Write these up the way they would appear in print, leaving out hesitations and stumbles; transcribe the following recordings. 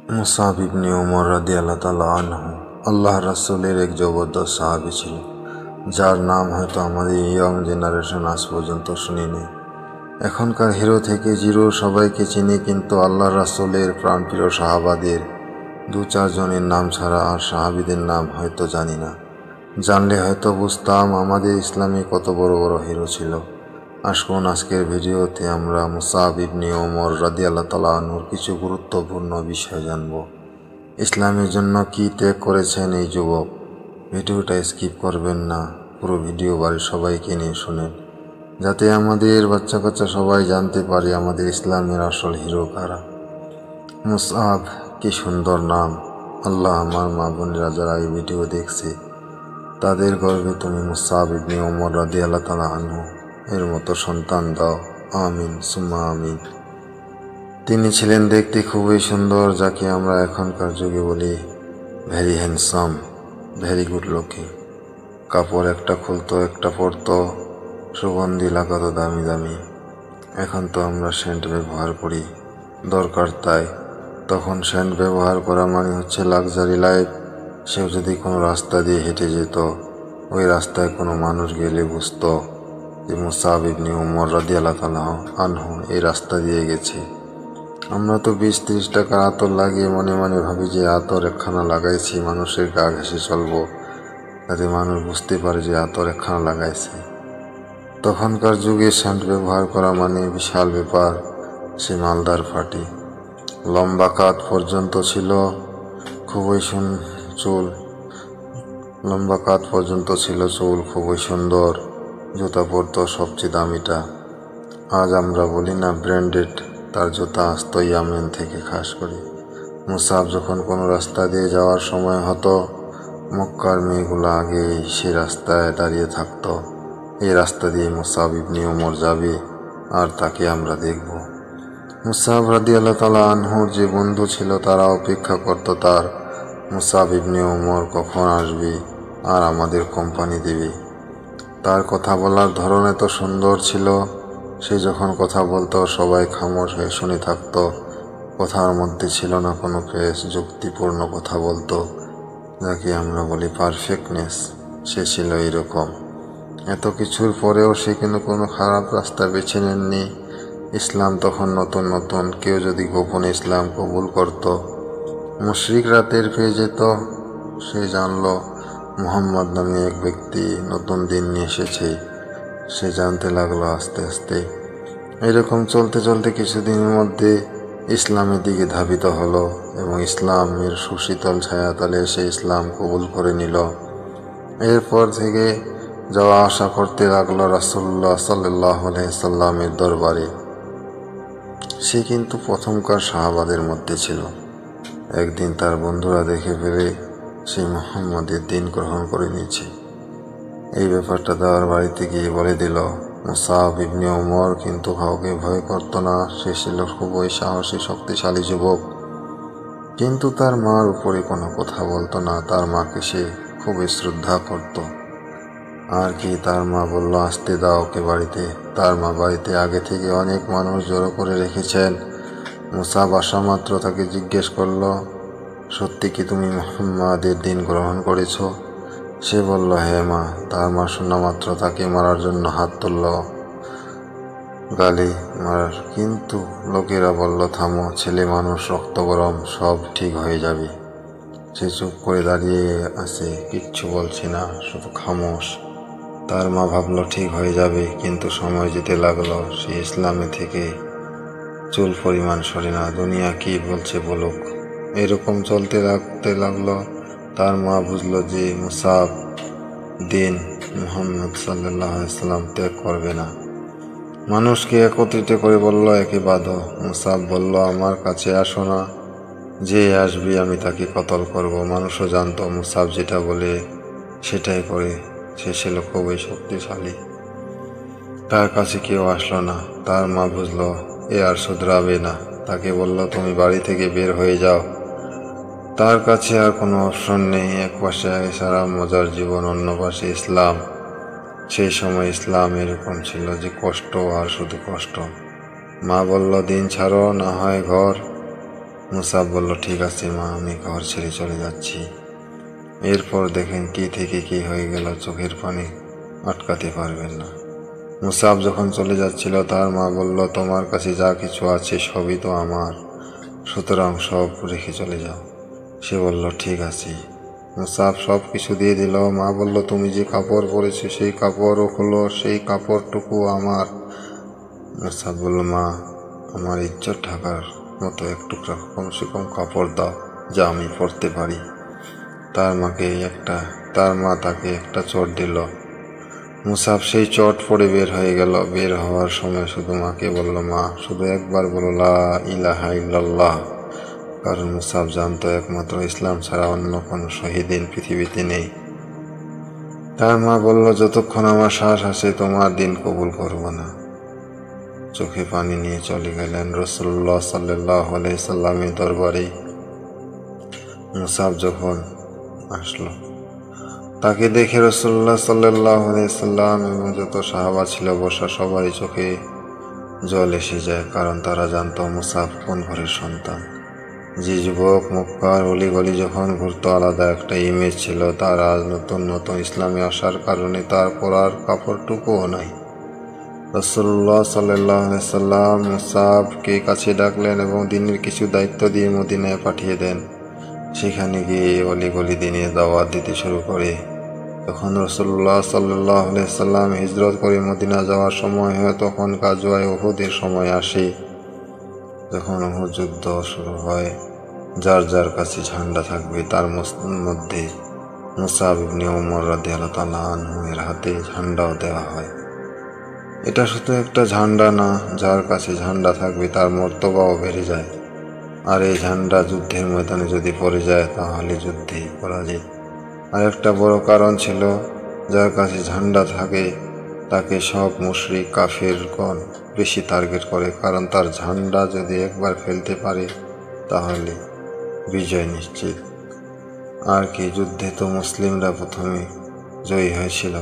মুসাব ইবনে উমর রাদিয়াল্লাহু তাআলা আনহু আল্লাহ রাসূলের এক জবরদস্ত সাহাবী ছিল, যার নাম হয়তো আমাদের ইয়ং জেনারেশন আজ পর্যন্ত শুনিনি। এখনকার হিরো থেকে জিরো সবাইকে চিনি, কিন্তু আল্লাহ রাসূলের প্রাণপ্রিয় সাহাবাদের 2-4 জনের নাম ছাড়া আর সাহাবীদের নাম হয়তো জানি না। জানলে হয়তো বুঝতাম আমাদের ইসলামে কত বড় বড় হিরো ছিল। আসুন আজকের ভিডিওতে আমরা মুসাব ইবনে উমর রাদিয়াল্লাহু তাআলা আনহুর কিছু গুরুত্বপূর্ণ বিষয় জানব। ইসলামের জন্য কি ত্যাগ করেছেন এই যুবক। ভিডিওটা স্কিপ করবেন না, পুরো ভিডিও বাড়ির সবাইকে নিয়ে শুনেন, যাতে আমাদের বাচ্চা কাচ্চা সবাই জানতে পারে আমাদের ইসলামের আসল হিরো কারা। মুসাব, কি সুন্দর নাম। আল্লাহ আমার মা বোনেরা যারা এই ভিডিও দেখছে তাদের গর্বে তুমি মুসাব ইবনে উমর রাদিয়াল্লাহু তাআলা আনহু এর মতো সন্তান দাও, আমিন সুম্মা আমিন। তিনি ছিলেন দেখতে খুবই সুন্দর, যাকে আমরা এখনকার যুগে বলি very handsome, very good looking. কাপড় একটা খুলতো একটা পরতো, সুগন্ধি লাগাতো দামি দামি। এখন তো আমরা সেন্ট ব্যবহার করি দরকার তাই, তখন সেন্ট ব্যবহার করা মানে হচ্ছে লাক্সারি লাইফ। সেও যদি কোনো রাস্তা দিয়ে হেঁটে যেত, ওই রাস্তায় কোনো মানুষ গেলে বুঝতো যে মুসাব ইবনে উমর রাদিয়াল্লাহু তাআলা আনহু এই রাস্তা দিয়ে গেছে। আমরা তো 20-30 টাকার আতর লাগিয়ে মনে মনে ভাবি যে আতর একখানা লাগাইছি, মানুষের গা ঘেঁষে চলবো, যাতে মানুষ বুঝতে পারে যে আতর একখানা লাগাইছে। তখনকার যুগে সেন্ট ব্যবহার করা মানে বিশাল ব্যাপার। সে মালদার ফাটি, লম্বা কাঁধ পর্যন্ত ছিল, খুবই চুল খুবই সুন্দর। জুতা পরতো সবচেয়ে দামিটা। আজ আমরা বলি না ব্র্যান্ডেড, তার জুতা আসতো ইয়ামেন থেকে খাস করে। মুসাব যখন কোনো রাস্তা দিয়ে যাওয়ার সময় হতো, মক্কার মেয়েগুলো আগেই সে রাস্তায় দাঁড়িয়ে থাকতো। এই রাস্তা দিয়ে মুসাব ইবনে উমর যাবে আর তাকে আমরা দেখব। মুসাব রাদিয়াল্লাহু তাআলা আনহুর যে বন্ধু ছিল তারা অপেক্ষা করত তার মুসাব ইবনে উমর কখন আসবে আর আমাদের কোম্পানি দেবে। তার কথা বলার ধরন এত সুন্দর ছিল, সে যখন কথা বলতো সবাই খামোশ হয়ে শুনে থাকতো। কথার মধ্যে ছিল না কোনো ফেস, যুক্তিপূর্ণ কথা বলতো, যাকে আমরা বলি পারফেক্টনেস। সে ছিল এরকম। এত কিছুর পরেও সে কিন্তু কোনো খারাপ রাস্তা বেছে নেননি। ইসলাম তখন নতুন নতুন, কেউ যদি গোপনে ইসলাম কবুল করত, মুশরিকরা টের পেয়ে যেত। সে জানলো মুহাম্মদ নামে এক ব্যক্তি নতুন দিন নিয়ে এসেছে। সে জানতে লাগলো আস্তে আস্তে। এরকম চলতে চলতে কিছুদিনের মধ্যে ইসলামের দিকে ধাবিত হলো এবং ইসলামের সুশীতল ছায়াতলে সে ইসলাম কবুল করে নিল। এরপর থেকে যাওয়া আসা করতে লাগলো রাসূলুল্লাহ সাল্লাল্লাহু আলাইহি সাল্লামের দরবারে। সে কিন্তু প্রথমকার সাহাবাদের মধ্যে ছিল। একদিন তার বন্ধুরা দেখে ফেলে সে মুহাম্মদের দিন গ্রহণ করে নিয়েছে। এই ব্যাপারটা তার বাড়িতে গিয়ে বলে দিল। মুসাব ইবনে উমর কিন্তু কাউকে ভয় করত না। সে ছিল খুবই সাহসী শক্তিশালী যুবক, কিন্তু তার মার উপরে কোনো কথা বলতো না। তার মাকে সে খুবই শ্রদ্ধা করত। আর কি, তার মা বলল আসতে দাও ওকে বাড়িতে। তার মা বাড়িতে আগে থেকে অনেক মানুষ জড়ো করে রেখেছেন। মুসাব আসা মাত্র তাকে জিজ্ঞেস করল, সত্যি কি তুমি মুহাম্মাদের দিন গ্রহণ করেছ? সে বলল হ্যাঁ মা। তার মা শোনা মাত্র তাকে মারার জন্য হাত তুলল, গালি মারার। কিন্তু লোকেরা বলল থামো, ছেলে মানুষ, রক্ত গরম, সব ঠিক হয়ে যাবে। সে চুপ করে দাঁড়িয়ে আছে, কিচ্ছু বলছে না, শুধু খামোশ। তার মা ভাবল ঠিক হয়ে যাবে, কিন্তু সময় যেতে লাগলো। সে ইসলামে থেকে চুল পরিমাণ সরে না। দুনিয়া কি বলছে বলুক। এরকম চলতে লাগলো। তার মা বুঝলো যে মুসাব দিন মুহাম্মদ সাল্লাল্লাহু আলাইহি সাল্লাম ত্যাগ করবে না। মানুষকে একত্রিত করে বলল একে বাঁধো। মুসাব বলল আমার কাছে আসো না, যে আসবে আমি তাকে কতল করব। মানুষও জানতো মুসাব যেটা বলে সেটাই করে। সে ছিল খুবই শক্তিশালী। তার কাছে কেউ আসলো না। তার মা বুঝলো এ আর শুধরাবে না। তাকে বলল তুমি বাড়ি থেকে বের হয়ে যাও। তার কাছে আর কোনো অপশন নেই। এক পাশে সারা মজার জীবন, অন্য পাশে ইসলাম। সেই সময় ইসলাম এরকম ছিল যে কষ্ট আর শুধু কষ্ট। মা বলল দিন ছাড়ো, না হয় ঘর মুসাব বলল, ঠিক আছে মা, আমি ঘর ছেড়ে চলে যাচ্ছি। এরপর দেখেন কি থেকে কি হয়ে গেল, চোখের পানি আটকাতে পারবেন না। মুসাব যখন চলে যাচ্ছিল তার মা বলল, তোমার কাছে যা কিছু আছে সবই তো আমার, সুতরাং সব রেখে চলে যাও। সে বলল, ঠিক আছে। মুসাব সব কিছু দিয়ে দিল। মা বলল, তুমি যে কাপড় পরেছো সেই কাপড়ও হলো, সেই কাপড়টুকু আমার। মুসাব বলল, মা, আমার ইজ্জত ঢাকার মতো এক টুকরা কমসে কম কাপড় দাও যা আমি পরতে পারি। তার মা তাকে একটা চট দিল। মুসাব সেই চট পড়ে বের হয়ে গেল। বের হওয়ার সময় শুধু মাকে বলল, মা, শুধু একবার বলো লা ইলাহা ইল্লাল্লাহ, কারণ মুসাব জানতো একমাত্র ইসলাম ছাড়া অন্য কোনো শহীদিন পৃথিবীতে নেই। তার মা বলল, যতক্ষণ আমার শ্বাস আছে তোমার দিন কবুল করব না। চোখে পানি নিয়ে চলে গেলেন রাসূলুল্লাহ সাল্লাল্লাহু আলাইহি সাল্লামের দরবারে। মুসাব যখন আসলো, তাকে দেখে রাসূলুল্লাহ সাল্লাল্লাহু আলাইহি সাল্লাম এবং যত সাহাবা ছিল বসা সবারই চোখে জল এসে যায়, কারণ তারা জানতো মুসাব কোন ঘরের সন্তান। যে যুবক মক্কার অলিগলি যখন ঘুরতো, আলাদা একটা ইমেজ ছিল তার। আজ নতুন নতুন ইসলামে আসার কারণে তার পরার কাপড়টুকুও নাই। রাসূলুল্লাহ সাল্লাল্লাহু আলাইহি সাল্লাম মুসাবকে কাছে ডাকলেন এবং দিনের কিছু দায়িত্ব দিয়ে মদিনায় পাঠিয়ে দেন। সেখানে গিয়ে অলিগলি দিনের দাওয়াত দিতে শুরু করে। তখন রাসূলুল্লাহ সাল্লাল্লাহু আলাইহি সাল্লাম হিজরত করে মদিনা যাওয়ার সময় হয়, তখন গাজওয়ায়ে উহুদের সময় আসে। যখন উহুদ যুদ্ধ শুরু হয়, যার যার কাছে ঝান্ডা থাকবে তার মধ্যে মুসাব ইবনে উমর রাদিয়াল্লাহু তাআলা আনহু এর হাতে ঝান্ডাও দেওয়া হয়। এটা শুধু একটা ঝান্ডা না, যার কাছে ঝান্ডা থাকবে তার মর্তবাও বেড়ে যায়। আর এই ঝান্ডা যুদ্ধের ময়দানে যদি পড়ে যায় তাহলে যুদ্ধে পরাজিত। আর একটা বড় কারণ ছিল, যার কাছে ঝান্ডা থাকে তাকে সব মুশরিক কাফিরগণ বেশি টার্গেট করে, কারণ তার ঝান্ডা যদি একবার ফেলতে পারে তাহলে বিজয় নিশ্চিত। আর কি, যুদ্ধে তো মুসলিমরা প্রথমে জয়ী হয়েছিল,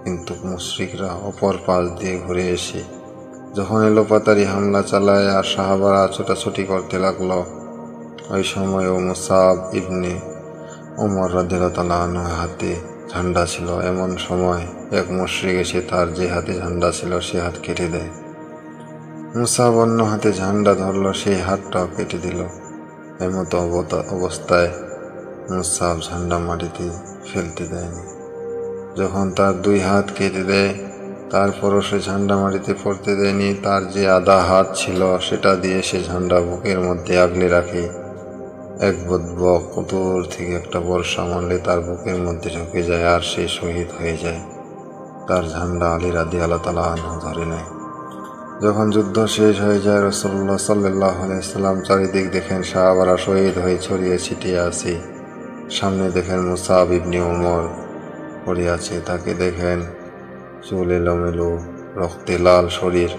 কিন্তু মুশরিকরা অপর পাশ দিয়ে ঘুরে এসে যখন এলোপাতাড়ি হামলা চালায় আর সাহাবারা ছোটাছুটি করতে লাগলো, ওই সময়ও মুসাব ইবনে উমর রাদিয়াল্লাহু তাআলা আনহুর হাতে ঝান্ডা ছিল। এমন সময় এক মুশরিক এসে তার যে হাতে ঝান্ডা ছিল সে হাত কেটে দেয়। মুসাব অন্য হাতে ঝান্ডা ধরল, সেই হাতটাও কেটে দিল। এমতো অবস্থায় মুসাব ঝান্ডা মাটিতে ফেলতে দেয়নি। যখন তার দুই হাত কেটে দেয়, তারপরও সে ঝান্ডা মাটিতে পড়তে দেয়নি। তার যে আধা হাত ছিল সেটা দিয়ে সে ঝান্ডা বুকের মধ্যে আগলে রাখে। এক বক দূর থেকে একটা বর্ষা মারলে তার বুকের মধ্যে ঢুকে যায় আর সে শহীদ হয়ে যায়। তার ঝান্ডা আলী রাদিয়াল্লাহু তাআলা আনহু ধরে নেয়। যখন যুদ্ধ শেষ হয়ে যায়, রাসূলুল্লাহ সাল্লাল্লাহু আলাইহি সাল্লাম চারিদিক দেখেন সাহাবারা শহীদ হয়ে ছড়িয়ে ছিটিয়ে আছে। সামনে দেখেন মুসাব ইবনে উমর পড়ে আছে, তাকে দেখেন চুল এলোমেলো, রক্তে লাল শরীর।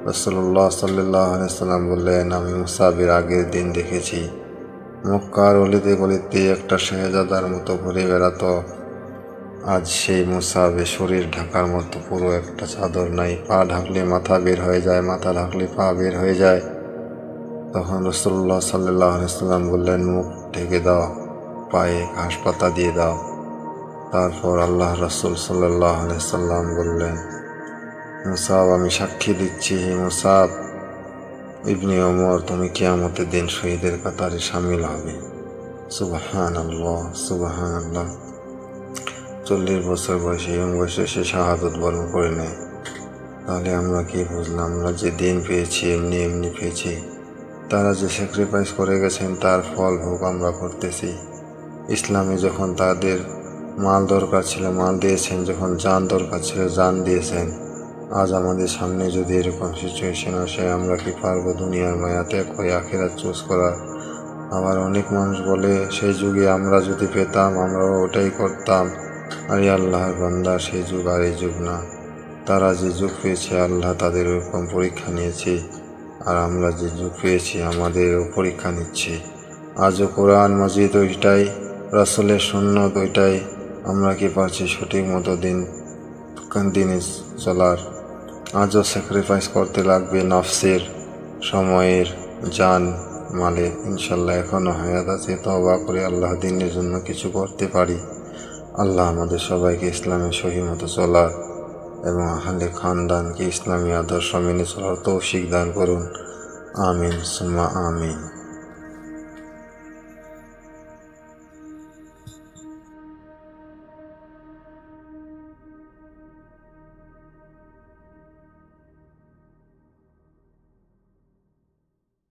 রাসূলুল্লাহ সাল্লাল্লাহু আলাইহি সাল্লাম বললেন, আমি মুসাবের আগের দিন দেখেছি মক্কার অলিতে গলিতে একটা শেহজাদার মতো ঘুরে বেড়াতো। আজ সেই মুসাবের শরীর ঢাকার মতো পুরো একটা চাদর নাই, পা ঢাকলে মাথা বের হয়ে যায়, মাথা ঢাকলে পা বের হয়ে যায়। তখন রাসূলুল্লাহ সাল্লাল্লাহু আলাইহি সাল্লাম বললেন, মুখ ঢেকে দাও, পায়ে ঘাস পাতা দিয়ে দাও। তারপর আল্লাহ রাসূল সাল্লাল্লাহু আলাইহি সাল্লাম বললেন, মুসাব, আমি সাক্ষী দিচ্ছি, হে মুসাব ইবনে উমর, তুমি কিয়ামতের দিন শহীদের কাতারে শামিল হবে। সুবহানাল্লাহ, সুবহানাল্লাহ। 40 বছর বয়সে, ইয়ং বয়সে সে শাহাদত বরণ করে নেয়। তাহলে আমরা কি বুঝলাম? আমরা যে দিন পেয়েছি এমনি এমনি পেয়েছি। তারা যে স্যাক্রিফাইস করে গেছেন তার ফল ভোগ আমরা করতেছি। ইসলামে যখন তাদের মাল দরকার ছিল মাল দিয়েছেন, যখন জান দরকার ছিল জান দিয়েছেন। আজ আমাদের সামনে যদি এরকম সিচুয়েশন আসে, আমরা কি পারবো দুনিয়ার মায়া ত্যাগ করে আখিরাত চুজ করার? আবার অনেক মানুষ বলে, সেই যুগে আমরা যদি পেতাম আমরাও ওটাই করতাম। আরে আল্লাহর বান্দা, সেই যুগ আর এই যুগ না। তারা যে যুগ পেয়েছে আল্লাহ তাদের ওরকম পরীক্ষা নিয়েছে, আর আমরা যে যুগ পেয়েছি আমাদেরও পরীক্ষা নিচ্ছে। আজও কোরআন মাজিদ ওইটাই, রাসূলের সুন্নাত ওইটাই। আমরা কি পারছি সঠিক মতো দিনে চলার? আজও স্যাক্রিফাইস করতে লাগবে নফসের, সময়ের, জান, মালিক ইনশাল্লাহ এখনও হায়াত আছে, তওবা করে আল্লাহ দিনের জন্য কিছু করতে পারি। আল্লাহ আমাদের সবাইকে ইসলামের সহি মতো চলার এবং আহলে খানদানকে ইসলামী আদর্শ মেনে চলার তৌফিক দান করুন। আমিন সুম্মা আমিন।